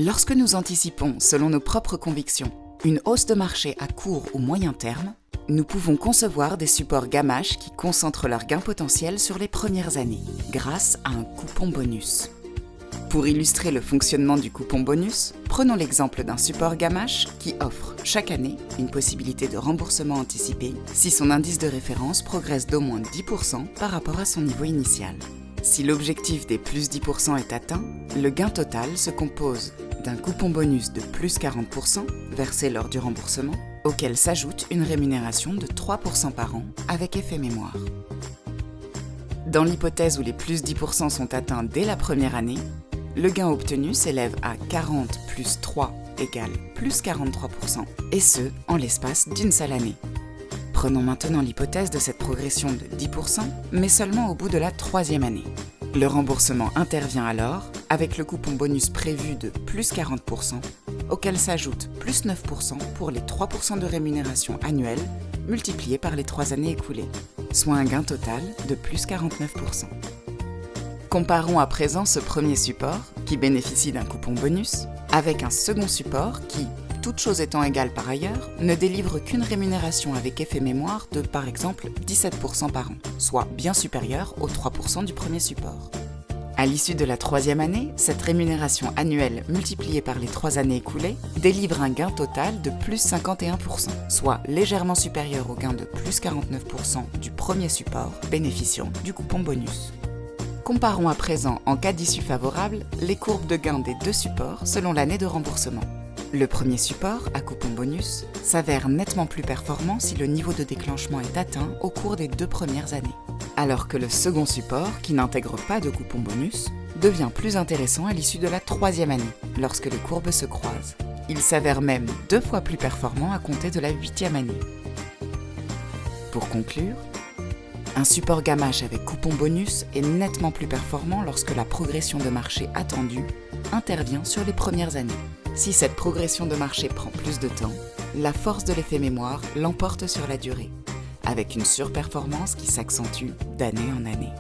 Lorsque nous anticipons, selon nos propres convictions, une hausse de marché à court ou moyen terme, nous pouvons concevoir des supports gamaches qui concentrent leur gain potentiel sur les premières années, grâce à un coupon bonus. Pour illustrer le fonctionnement du coupon bonus, prenons l'exemple d'un support gamache qui offre chaque année une possibilité de remboursement anticipé si son indice de référence progresse d'au moins 10% par rapport à son niveau initial. Si l'objectif des plus 10% est atteint, le gain total se compose d'un coupon bonus de plus 40% versé lors du remboursement, auquel s'ajoute une rémunération de 3% par an avec effet mémoire. Dans l'hypothèse où les plus 10% sont atteints dès la première année, le gain obtenu s'élève à 40 plus 3 égale plus 43%, et ce, en l'espace d'une seule année. Prenons maintenant l'hypothèse de cette progression de 10%, mais seulement au bout de la troisième année. Le remboursement intervient alors avec le coupon bonus prévu de plus 40%, auquel s'ajoute plus 9% pour les 3% de rémunération annuelle multipliés par les 3 années écoulées, soit un gain total de plus 49%. Comparons à présent ce premier support, qui bénéficie d'un coupon bonus, avec un second support qui, toutes choses étant égales par ailleurs, ne délivre qu'une rémunération avec effet mémoire de par exemple 17% par an, soit bien supérieure aux 3% du premier support. À l'issue de la troisième année, cette rémunération annuelle multipliée par les 3 années écoulées délivre un gain total de plus 51%, soit légèrement supérieur au gain de plus 49% du premier support bénéficiant du coupon bonus. Comparons à présent, en cas d'issue favorable, les courbes de gain des deux supports selon l'année de remboursement. Le premier support, à coupon bonus, s'avère nettement plus performant si le niveau de déclenchement est atteint au cours des 2 premières années, alors que le second support, qui n'intègre pas de coupon bonus, devient plus intéressant à l'issue de la troisième année, lorsque les courbes se croisent. Il s'avère même 2 fois plus performant à compter de la 8e année. Pour conclure, un support gamache avec coupon bonus est nettement plus performant lorsque la progression de marché attendue intervient sur les premières années. Si cette progression de marché prend plus de temps, la force de l'effet mémoire l'emporte sur la durée, avec une surperformance qui s'accentue d'année en année.